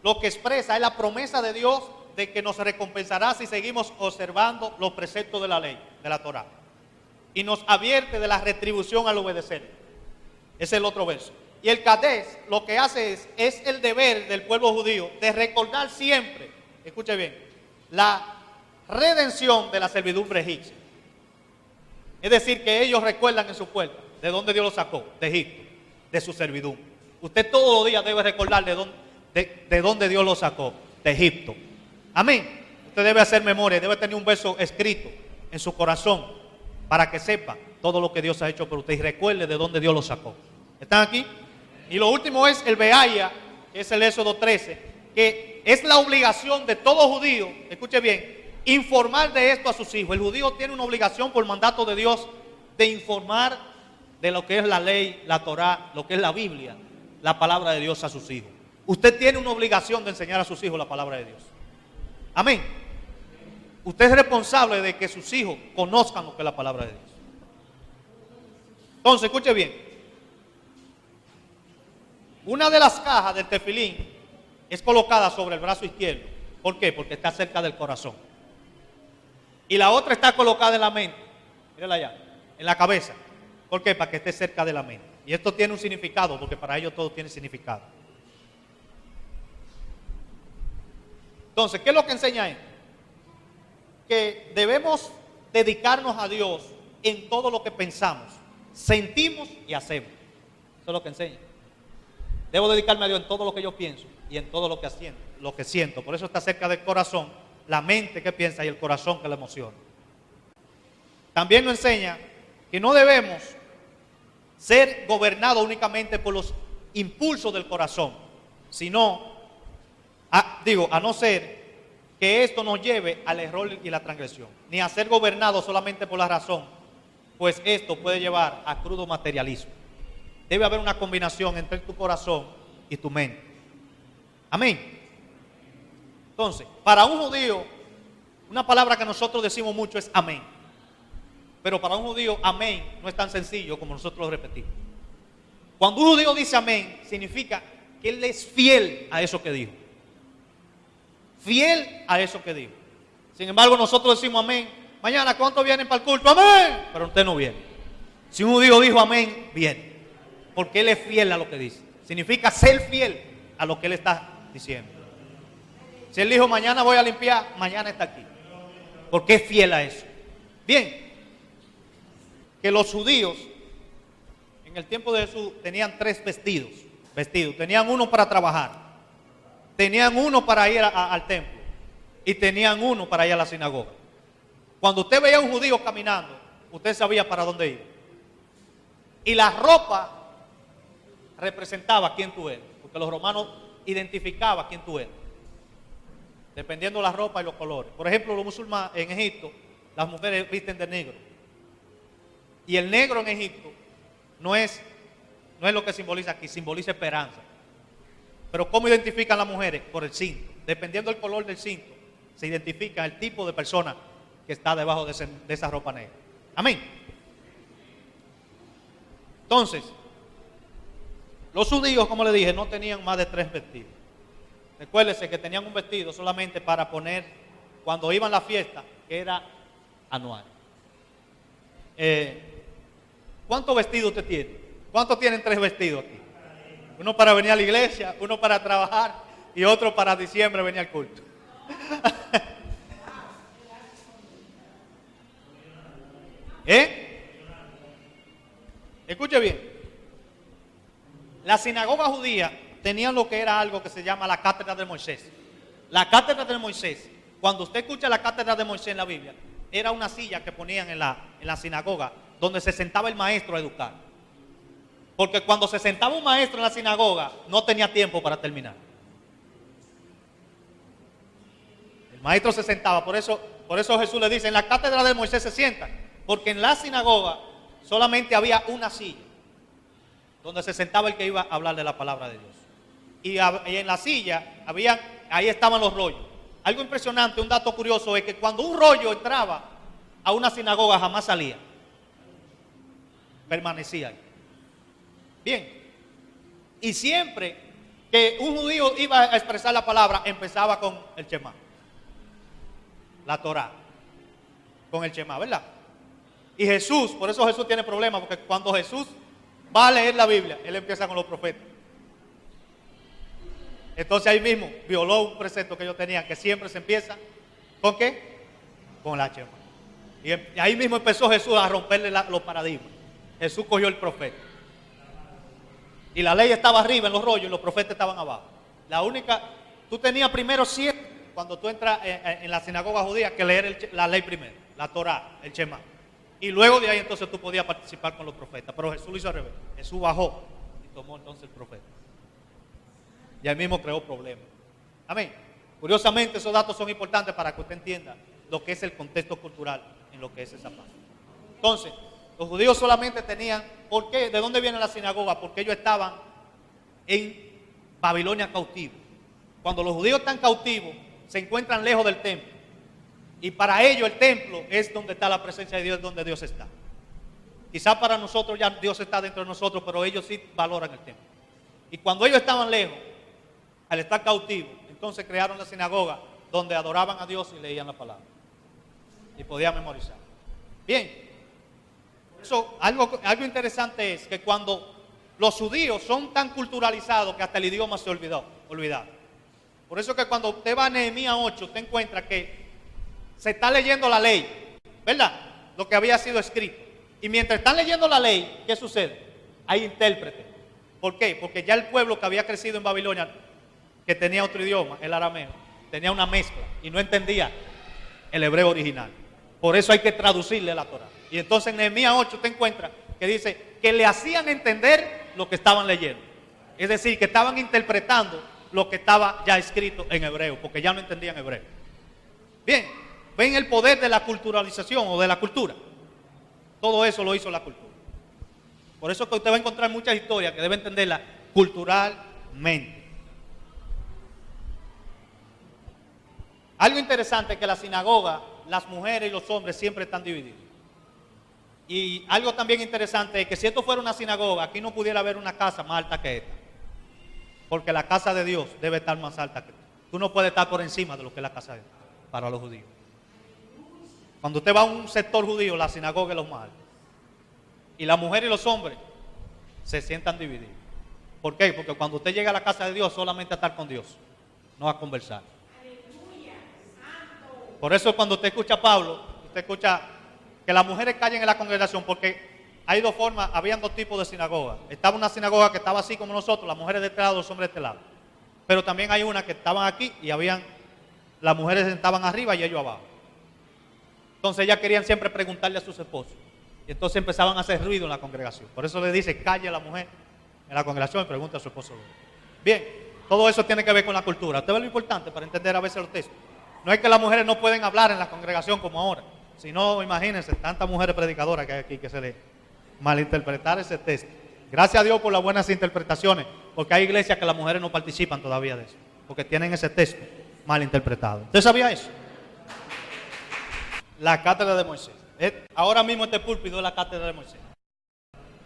lo que expresa es la promesa de Dios de que nos recompensará si seguimos observando los preceptos de la ley, de la Torá. Y nos advierte de la retribución al obedecer. Ese es el otro verso. Y el Kadesh lo que hace es el deber del pueblo judío de recordar siempre, escuche bien, la redención de la servidumbre egipcia. Es decir, que ellos recuerdan en su puerta de dónde Dios los sacó, de Egipto, de su servidumbre. Usted todos los días debe recordar de dónde Dios los sacó, de Egipto. Amén. Usted debe hacer memoria, debe tener un verso escrito en su corazón para que sepa todo lo que Dios ha hecho por usted y recuerde de dónde Dios los sacó. ¿Están aquí? Y lo último es el Beaya, que es el Éxodo 13, que es la obligación de todo judío, escuche bien, informar de esto a sus hijos. El judío tiene una obligación por mandato de Dios de informar de lo que es la ley, la Torá, lo que es la Biblia, la palabra de Dios a sus hijos. Usted tiene una obligación de enseñar a sus hijos la palabra de Dios. Amén. Usted es responsable de que sus hijos conozcan lo que es la palabra de Dios. Entonces, escuche bien. Una de las cajas del tefilín es colocada sobre el brazo izquierdo. ¿Por qué? Porque está cerca del corazón. Y la otra está colocada en la mente. Mírala allá, en la cabeza. ¿Por qué? Para que esté cerca de la mente. Y esto tiene un significado, porque para ellos todo tiene significado. Entonces, ¿qué es lo que enseña esto? Que debemos dedicarnos a Dios en todo lo que pensamos, sentimos y hacemos. Eso es lo que enseña. Debo dedicarme a Dios en todo lo que yo pienso y en todo lo que siento. Por eso está cerca del corazón, la mente que piensa y el corazón que la emociona. También nos enseña que no debemos ser gobernados únicamente por los impulsos del corazón, sino, a no ser que esto nos lleve al error y la transgresión, ni a ser gobernados solamente por la razón, pues esto puede llevar a crudo materialismo. Debe haber una combinación entre tu corazón y tu mente. Amén. Entonces, para un judío, una palabra que nosotros decimos mucho es amén. Pero para un judío, amén no es tan sencillo como nosotros lo repetimos. Cuando un judío dice amén, significa que él es fiel a eso que dijo. Fiel a eso que dijo. Sin embargo, nosotros decimos amén. Mañana, ¿cuántos vienen para el culto? Amén. Pero usted no viene. Si un judío dijo amén, bien, porque él es fiel a lo que dice. Significa ser fiel a lo que él está diciendo. Si él dijo mañana voy a limpiar, mañana está aquí, porque es fiel a eso. Bien, que los judíos en el tiempo de Jesús tenían 3 vestidos. Tenían uno para trabajar, tenían uno para ir al templo y tenían uno para ir a la sinagoga. Cuando usted veía a un judío caminando, usted sabía para dónde ir. Y la ropa representaba quién tú eres, porque los romanos identificaban quién tú eres, dependiendo de la ropa y los colores. Por ejemplo, los musulmanes en Egipto, las mujeres visten de negro. Y el negro en Egipto no es lo que simboliza aquí, simboliza esperanza. Pero ¿cómo identifican las mujeres? Por el cinto. Dependiendo del color del cinto, se identifica el tipo de persona que está debajo de esa ropa negra. Amén. Entonces, los judíos, como le dije, no tenían más de 3 vestidos. Recuérdese que tenían un vestido solamente para poner cuando iban a la fiesta, que era anual. ¿Cuántos vestidos usted tiene? ¿Cuántos tienen 3 vestidos aquí? Uno para venir a la iglesia, uno para trabajar y otro para diciembre venir al culto. Escuche bien. La sinagoga judía tenía lo que era algo que se llama la cátedra de Moisés. La cátedra de Moisés, cuando usted escucha la cátedra de Moisés en la Biblia, era una silla que ponían en la sinagoga donde se sentaba el maestro a educar. Porque cuando se sentaba un maestro en la sinagoga, no tenía tiempo para terminar. El maestro se sentaba, por eso Jesús le dice, en la cátedra de Moisés se sientan, porque en la sinagoga solamente había una silla, donde se sentaba el que iba a hablar de la palabra de Dios. Y en la silla, ahí estaban los rollos. Algo impresionante, un dato curioso, es que cuando un rollo entraba a una sinagoga, jamás salía. Permanecía ahí. Bien, y siempre que un judío iba a expresar la palabra, empezaba con el Shema, la Torá, con el Shema, ¿verdad? Y Jesús, por eso Jesús tiene problemas, porque cuando Jesús va a leer la Biblia, él empieza con los profetas. Entonces ahí mismo violó un precepto que ellos tenían, que siempre se empieza, ¿con qué? Con la Shema. Y ahí mismo empezó Jesús a romperle los paradigmas. Jesús cogió el profeta. Y la ley estaba arriba en los rollos y los profetas estaban abajo. Tú tenías primero siempre, cuando tú entras en la sinagoga judía, que leer la ley primero, la Torá, el Shema. Y luego de ahí entonces tú podías participar con los profetas. Pero Jesús lo hizo al revés. Jesús bajó y tomó entonces el profeta. Y ahí mismo creó problemas. Amén. Curiosamente esos datos son importantes para que usted entienda lo que es el contexto cultural en lo que es esa paz. Entonces, los judíos solamente tenían, ¿por qué? ¿De dónde viene la sinagoga? Porque ellos estaban en Babilonia cautivos. Cuando los judíos están cautivos, se encuentran lejos del templo. Y para ellos el templo es donde está la presencia de Dios, donde Dios está. Quizás para nosotros ya Dios está dentro de nosotros, pero ellos sí valoran el templo. Y cuando ellos estaban lejos, al estar cautivos, entonces crearon la sinagoga donde adoraban a Dios y leían la palabra. Y podían memorizar. Bien. Eso, algo interesante es que cuando los judíos son tan culturalizados que hasta el idioma se olvidado. Por eso que cuando usted va a Nehemías 8, usted encuentra que se está leyendo la ley, ¿verdad? Lo que había sido escrito. Y mientras están leyendo la ley, ¿qué sucede? Hay intérpretes. ¿Por qué? Porque ya el pueblo que había crecido en Babilonia, que tenía otro idioma, el arameo, tenía una mezcla y no entendía el hebreo original. Por eso hay que traducirle la Torá. Y entonces en Nehemías 8 te encuentras que dice que le hacían entender lo que estaban leyendo. Es decir, que estaban interpretando lo que estaba ya escrito en hebreo, porque ya no entendían hebreo. Bien, ven el poder de la culturalización o de la cultura. Todo eso lo hizo la cultura. Por eso que usted va a encontrar muchas historias que debe entenderlas culturalmente. Algo interesante es que la sinagoga, las mujeres y los hombres siempre están divididos. Y algo también interesante es que si esto fuera una sinagoga, aquí no pudiera haber una casa más alta que esta. Porque la casa de Dios debe estar más alta que esta. Tú no puedes estar por encima de lo que es la casa de Dios para los judíos. Cuando usted va a un sector judío, la sinagoga es lo más alto. Y la mujer y los hombres se sientan divididos. ¿Por qué? Porque cuando usted llega a la casa de Dios, solamente a estar con Dios, no a conversar. Por eso cuando usted escucha a Pablo, usted escucha que las mujeres callen en la congregación, porque hay dos formas, habían dos tipos de sinagogas. Estaba una sinagoga que estaba así como nosotros, las mujeres de este lado, los hombres de este lado. Pero también hay una que estaban aquí y las mujeres estaban arriba y ellos abajo. Entonces ellas querían siempre preguntarle a sus esposos. Y entonces empezaban a hacer ruido en la congregación. Por eso le dice, calle a la mujer en la congregación y pregunta a su esposo. Bien, todo eso tiene que ver con la cultura. Usted ve lo importante para entender a veces los textos. No es que las mujeres no pueden hablar en la congregación como ahora. Si no, imagínense, tantas mujeres predicadoras que hay aquí que se le malinterpretar ese texto. Gracias a Dios por las buenas interpretaciones, porque hay iglesias que las mujeres no participan todavía de eso, porque tienen ese texto malinterpretado. ¿Usted sabía eso? La cátedra de Moisés. Ahora mismo este púlpito es la cátedra de Moisés.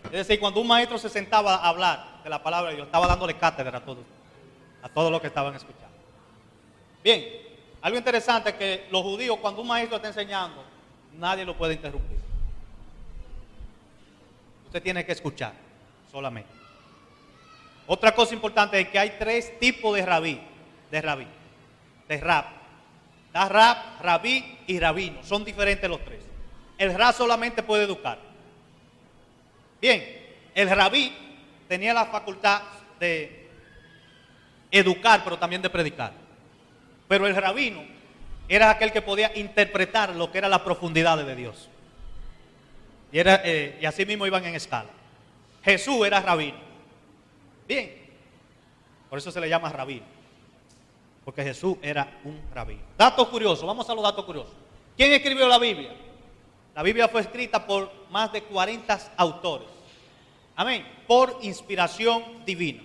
Es decir, cuando un maestro se sentaba a hablar de la palabra de Dios, estaba dándole cátedra a todos los que estaban escuchando. Bien, algo interesante es que los judíos, cuando un maestro está enseñando, nadie lo puede interrumpir. Usted tiene que escuchar solamente. Otra cosa importante es que hay tres tipos de rab. Da rab, rabí y rabino. Son diferentes los tres. El rab solamente puede educar. Bien, el rabí tenía la facultad de educar, pero también de predicar. Pero el rabino era aquel que podía interpretar lo que era la profundidad de Dios. Y así mismo iban en escala. Jesús era rabino. Bien, por eso se le llama rabino, porque Jesús era un rabino. Datos curiosos, vamos a los datos curiosos. ¿Quién escribió la Biblia? La Biblia fue escrita por más de 40 autores. Amén, por inspiración divina.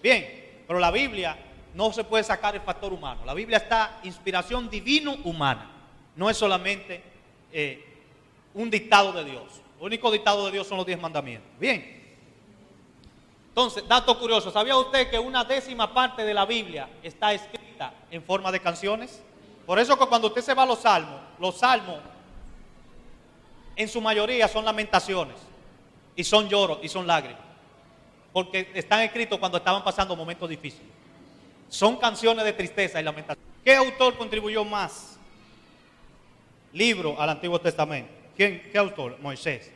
Bien, pero la Biblia no se puede sacar el factor humano. La Biblia está inspiración divino-humana. No es solamente un dictado de Dios. El único dictado de Dios son los 10 mandamientos. Bien. Entonces, dato curioso. ¿Sabía usted que una 10ª parte de la Biblia está escrita en forma de canciones? Por eso que cuando usted se va a los salmos en su mayoría son lamentaciones. Y son lloros y son lágrimas. Porque están escritos cuando estaban pasando momentos difíciles. Son canciones de tristeza y lamentación. ¿Qué autor contribuyó más libro al Antiguo Testamento? ¿Qué autor? Moisés.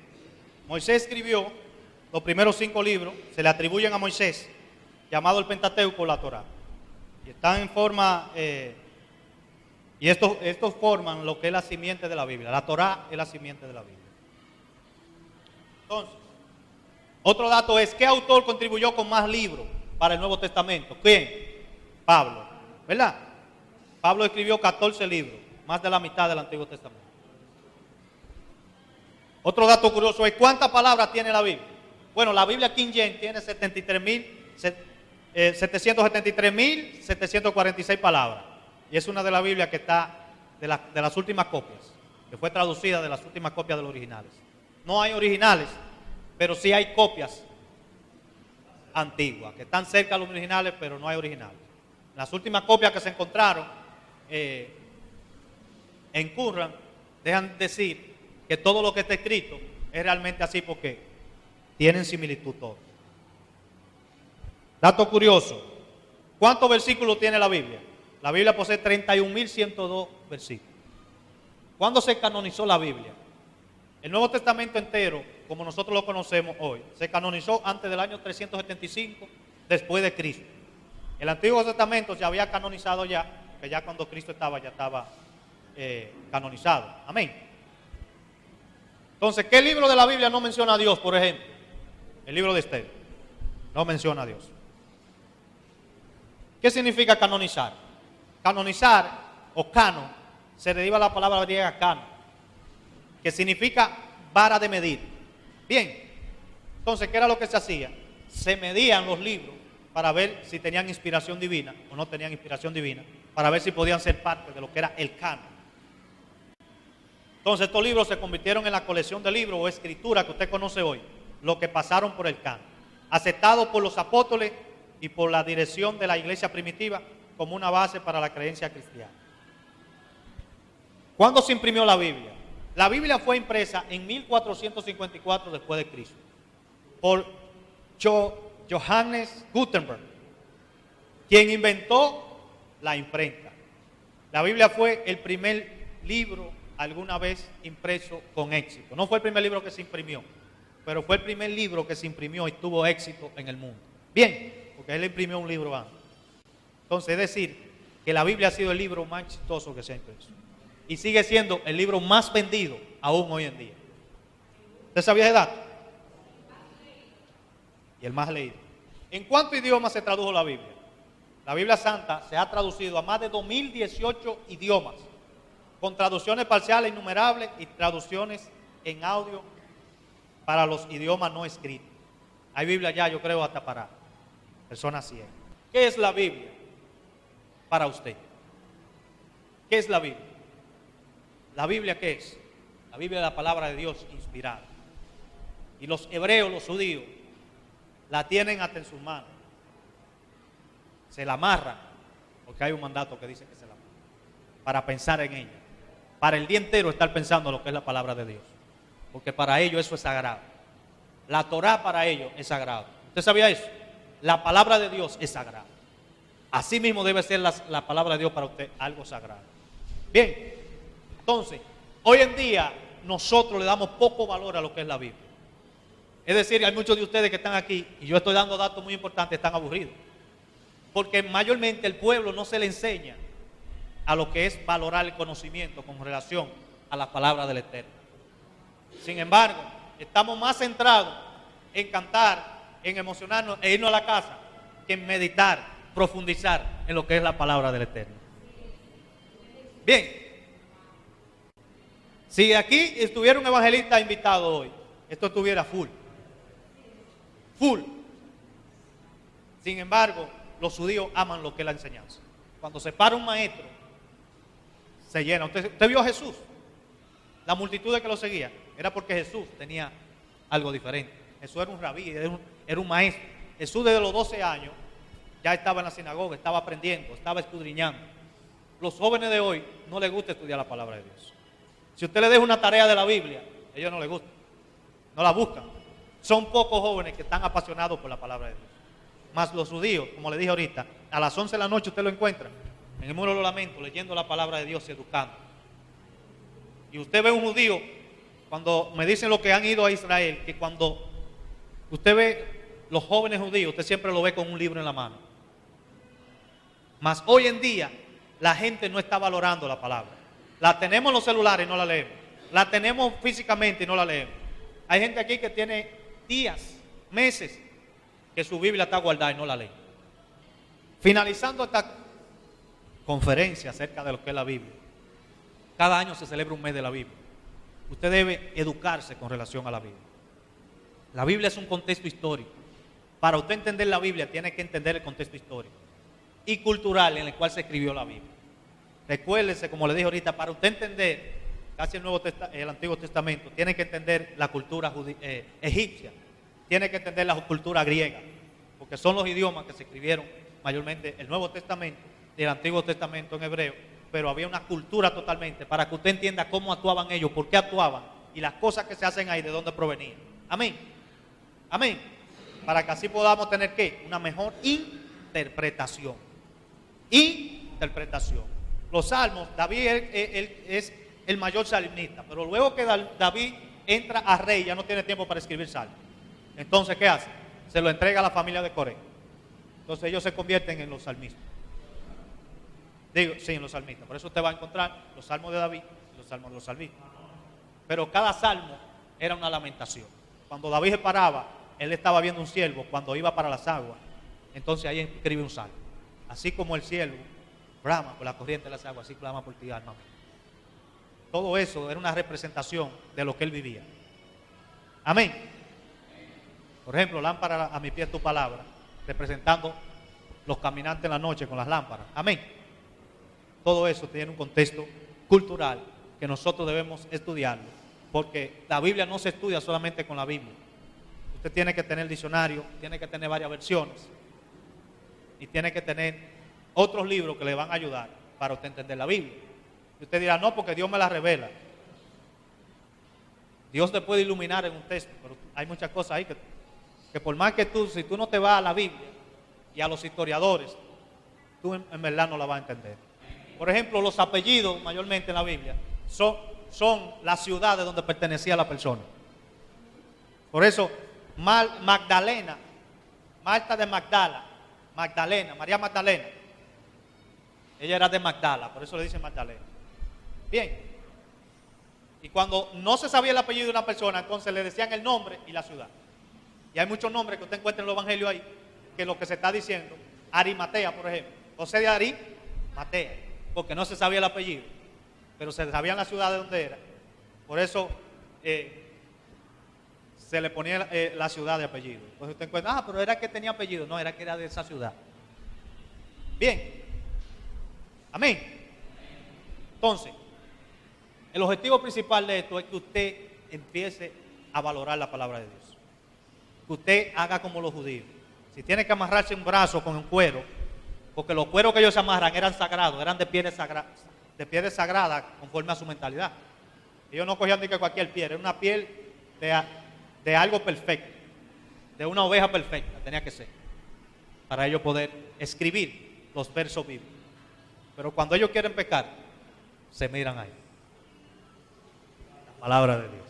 Moisés escribió los primeros 5 libros, se le atribuyen a Moisés, llamado el Pentateuco, la Torá. Y están en forma, y estos forman lo que es la simiente de la Biblia. La Torá es la simiente de la Biblia. Entonces, otro dato es, ¿qué autor contribuyó con más libros para el Nuevo Testamento? ¿Quién? Pablo, ¿verdad? Pablo escribió 14 libros, más de la mitad del Antiguo Testamento. Otro dato curioso es, ¿cuántas palabras tiene la Biblia? Bueno, la Biblia King James tiene 746 palabras. Y es una de las Biblias que está de las últimas copias, que fue traducida de las últimas copias de los originales. No hay originales, pero sí hay copias antiguas, que están cerca de los originales, pero no hay originales. Las últimas copias que se encontraron en Qumran dejan decir que todo lo que está escrito es realmente así porque tienen similitud todos. Dato curioso, ¿cuántos versículos tiene la Biblia? La Biblia posee 31.102 versículos. ¿Cuándo se canonizó la Biblia? El Nuevo Testamento entero, como nosotros lo conocemos hoy, se canonizó antes del año 375 después de Cristo. El Antiguo Testamento se había canonizado ya, que ya cuando Cristo estaba, ya estaba canonizado. Amén. Entonces, ¿qué libro de la Biblia no menciona a Dios, por ejemplo? El libro de Esther. No menciona a Dios. ¿Qué significa canonizar? Canonizar, o canon, se deriva de la palabra griega canon, que significa vara de medir. Bien, entonces, ¿qué era lo que se hacía? Se medían los libros para ver si tenían inspiración divina o no tenían inspiración divina, para ver si podían ser parte de lo que era el canon. Entonces, estos libros se convirtieron en la colección de libros o escritura que usted conoce hoy, lo que pasaron por el canon, aceptados por los apóstoles y por la dirección de la iglesia primitiva como una base para la creencia cristiana. ¿Cuándo se imprimió la Biblia? La Biblia fue impresa en 1454 después de Cristo por Johannes Gutenberg, quien inventó la imprenta. La Biblia fue el primer libro alguna vez impreso con éxito. No fue el primer libro que se imprimió, pero fue el primer libro que se imprimió y tuvo éxito en el mundo. Bien, porque él imprimió un libro antes. Entonces, es decir, que la Biblia ha sido el libro más exitoso que se ha impreso. Y sigue siendo el libro más vendido aún hoy en día. ¿Usted sabía de dato? Y el más leído. ¿En cuántos idiomas se tradujo la Biblia? La Biblia Santa se ha traducido a más de 2018 idiomas, con traducciones parciales innumerables y traducciones en audio para los idiomas no escritos. Hay Biblia ya, yo creo, hasta para personas ciegas. ¿Qué es la Biblia para usted? ¿Qué es la Biblia? ¿La Biblia qué es? La Biblia es la palabra de Dios inspirada. Y los hebreos, los judíos, la tienen hasta en sus manos. Se la amarran, porque hay un mandato que dice que se la amarran, para pensar en ella. Para el día entero estar pensando en lo que es la palabra de Dios. Porque para ellos eso es sagrado. La Torá para ellos es sagrado. ¿Usted sabía eso? La palabra de Dios es sagrada. Así mismo debe ser la palabra de Dios para usted, algo sagrado. Bien, entonces, hoy en día nosotros le damos poco valor a lo que es la Biblia. Es decir, hay muchos de ustedes que están aquí, y yo estoy dando datos muy importantes, están aburridos. Porque mayormente el pueblo no se le enseña a lo que es valorar el conocimiento con relación a la palabra del Eterno. Sin embargo, estamos más centrados en cantar, en emocionarnos e irnos a la casa, que en meditar, profundizar en lo que es la palabra del Eterno. Bien, si aquí estuviera un evangelista invitado hoy, esto estuviera full. Full. Sin embargo, los judíos aman lo que es la enseñanza. Cuando se para un maestro, se llena. ¿Usted vio a Jesús? La multitud de que lo seguía era porque Jesús tenía algo diferente. Jesús era un rabí, era un maestro. Jesús desde los 12 años ya estaba en la sinagoga, estaba aprendiendo, estaba escudriñando. Los jóvenes de hoy no les gusta estudiar la palabra de Dios. Si usted le deja una tarea de la Biblia, a ellos no les gusta, no la buscan. Son pocos jóvenes que están apasionados por la palabra de Dios. Más los judíos, como le dije ahorita, a las 11 de la noche usted lo encuentra en el muro de los lamentos, leyendo la palabra de Dios y educando. Y usted ve un judío, cuando me dicen los que han ido a Israel, que cuando usted ve los jóvenes judíos, usted siempre lo ve con un libro en la mano. Mas hoy en día, la gente no está valorando la palabra. La tenemos en los celulares y no la leemos. La tenemos físicamente y no la leemos. Hay gente aquí que tiene días, meses, que su Biblia está guardada y no la lee. Finalizando esta conferencia acerca de lo que es la Biblia, cada año se celebra un mes de la Biblia. Usted debe educarse con relación a la Biblia. La Biblia es un contexto histórico. Para usted entender la Biblia, tiene que entender el contexto histórico y cultural en el cual se escribió la Biblia. Recuérdese, como le dije ahorita, para usted entender casi el Antiguo Testamento, tiene que entender la cultura egipcia, tiene que entender la cultura griega, porque son los idiomas que se escribieron mayormente el Nuevo Testamento y el Antiguo Testamento en hebreo, pero había una cultura totalmente para que usted entienda cómo actuaban ellos, por qué actuaban y las cosas que se hacen ahí, de dónde provenían. Amén. Amén. Para que así podamos tener ¿qué? Una mejor interpretación. Interpretación. Los salmos, David es el mayor salmista, pero luego que David entra a rey, ya no tiene tiempo para escribir salmos. Entonces, ¿qué hace? Se lo entrega a la familia de Coré. Entonces ellos se convierten en los salmistas. Digo, sí, en los salmistas. Por eso usted va a encontrar los salmos de David y los salmos de los salmistas. Pero cada salmo era una lamentación. Cuando David se paraba, él estaba viendo un ciervo cuando iba para las aguas. Entonces ahí escribe un salmo. Así como el ciervo brama por la corriente de las aguas, así clama por ti, alma mía. Todo eso era una representación de lo que él vivía. Amén. Por ejemplo, lámpara a mi pie es tu palabra, representando los caminantes en la noche con las lámparas. Amén. Todo eso tiene un contexto cultural que nosotros debemos estudiarlo, porque la Biblia no se estudia solamente con la Biblia. Usted tiene que tener diccionario, tiene que tener varias versiones y tiene que tener otros libros que le van a ayudar para usted entender la Biblia. Y usted dirá, no, porque Dios me la revela. Dios te puede iluminar en un texto, pero hay muchas cosas ahí que por más que tú, si tú no te vas a la Biblia y a los historiadores, tú en verdad no la vas a entender. Por ejemplo, los apellidos, mayormente en la Biblia, son las ciudades donde pertenecía la persona. Por eso, Magdalena, Marta de Magdalena, María Magdalena, ella era de Magdala, por eso le dicen Magdalena. Bien, y cuando no se sabía el apellido de una persona, entonces le decían el nombre y la ciudad. Y hay muchos nombres que usted encuentra en los evangelios ahí, que lo que se está diciendo, Arimatea, por ejemplo, José de Arimatea, porque no se sabía el apellido, pero se sabían la ciudad de donde era. Por eso se le ponía la ciudad de apellido. Entonces usted encuentra, pero era que tenía apellido. No, era que era de esa ciudad. Bien. Amén. Entonces, el objetivo principal de esto es que usted empiece a valorar la palabra de Dios. Que usted haga como los judíos. Si tiene que amarrarse un brazo con un cuero, porque los cueros que ellos se amarran eran sagrados, eran de pieles sagradas conforme a su mentalidad. Ellos no cogían de que cualquier piel, era una piel de algo perfecto, de una oveja perfecta, tenía que ser, para ellos poder escribir los versos bíblicos. Pero cuando ellos quieren pecar, se miran ahí. La palabra de Dios.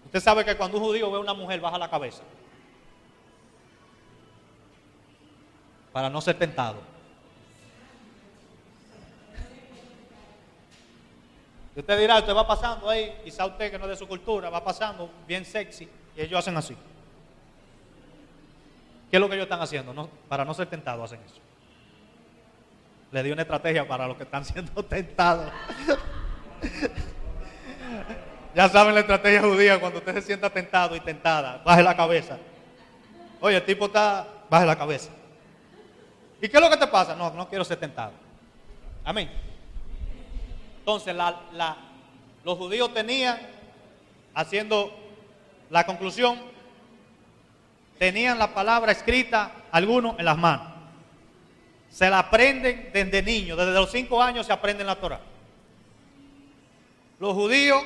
Usted sabe que cuando un judío ve a una mujer, baja la cabeza para no ser tentado. Y usted dirá, usted va pasando ahí, quizá usted que no es de su cultura, va pasando bien sexy, y ellos hacen así. ¿Qué es lo que ellos están haciendo? No, para no ser tentados hacen eso. Le di una estrategia para los que están siendo tentados. Ya saben la estrategia judía, cuando usted se sienta tentado y tentada, baje la cabeza. Oye, el tipo está, baje la cabeza. ¿Y qué es lo que te pasa? No quiero ser tentado. Amén. Entonces, los judíos tenían, haciendo la conclusión, tenían la palabra escrita, algunos en las manos. Se la aprenden desde niños, desde los 5 años se aprenden la Torah. Los judíos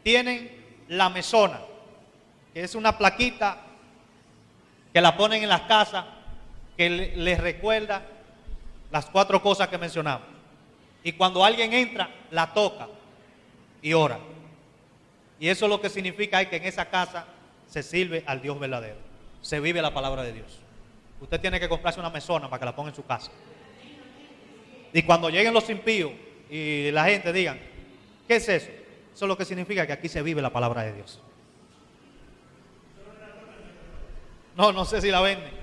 tienen la mesona, que es una plaquita que la ponen en las casas, que les recuerda las 4 cosas que mencionamos. Y cuando alguien entra, la toca y ora. Y eso es lo que significa que en esa casa se sirve al Dios verdadero. Se vive la palabra de Dios. Usted tiene que comprarse una mesona para que la ponga en su casa. Y cuando lleguen los impíos y la gente digan, ¿qué es eso? Eso es lo que significa que aquí se vive la palabra de Dios. No sé si la venden.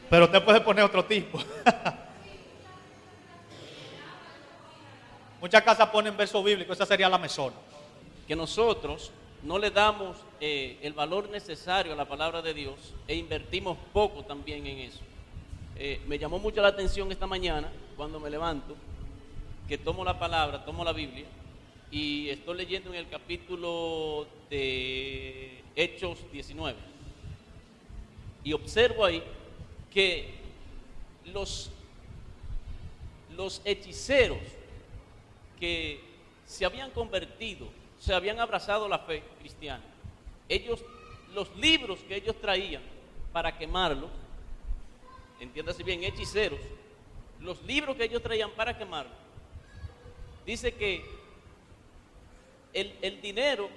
Pero usted puede poner otro tipo. Muchas casas ponen verso bíblico, esa sería la mesona. Que nosotros no le damos el valor necesario a la palabra de Dios e invertimos poco también en eso. Me llamó mucho la atención esta mañana cuando me levanto, que tomo la palabra, tomo la Biblia y estoy leyendo en el capítulo de Hechos 19 y observo ahí que los hechiceros que se habían convertido, se habían abrazado la fe cristiana, los libros que ellos traían para quemarlos, entiéndase bien, hechiceros, los libros que ellos traían para quemarlos, dice que el dinero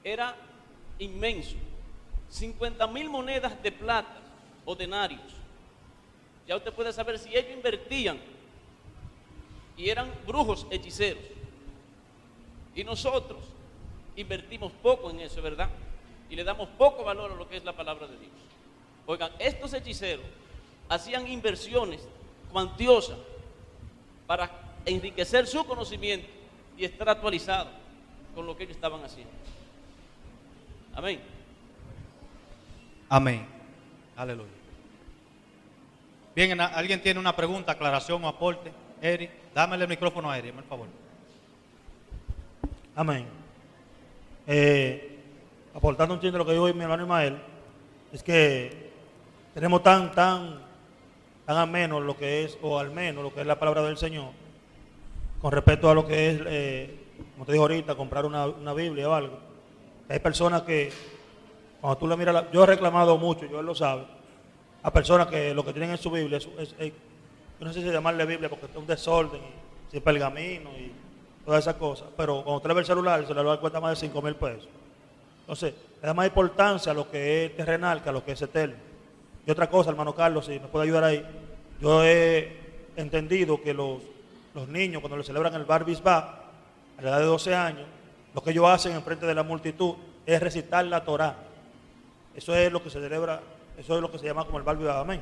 era inmenso, 50,000 monedas de plata o denarios. Ya usted puede saber si ellos invertían y eran brujos hechiceros. Y nosotros invertimos poco en eso, ¿verdad? Y le damos poco valor a lo que es la palabra de Dios. Oigan, estos hechiceros hacían inversiones cuantiosas para enriquecer su conocimiento y estar actualizados con lo que ellos estaban haciendo. Amén. Amén. Aleluya. Bien, ¿alguien tiene una pregunta, aclaración o aporte? Eri, dámele el micrófono a Eri, por favor. Amén. Aportando un chingo lo que dijo mi hermano Ismael, es que tenemos tan ameno lo que es, o al menos lo que es la palabra del Señor, con respecto a lo que es, como te digo ahorita, comprar una Biblia o algo. Hay personas que, cuando tú le miras, yo he reclamado mucho, yo él lo sabe, a personas que lo que tienen en su Biblia yo no sé si llamarle Biblia porque es un desorden, y, sin pergamino y todas esas cosas, pero cuando usted le ve el celular cuesta más de 5,000 pesos. Entonces, le da más importancia a lo que es terrenal que a lo que es eterno. Y otra cosa, hermano Carlos, si me puede ayudar ahí, yo he entendido que los niños, cuando le celebran el Bar Mitzvah, a la edad de 12 años, lo que ellos hacen en frente de la multitud es recitar la Torá. Eso es lo que se celebra, eso es lo que se llama como el Bar Mitzvah, amén.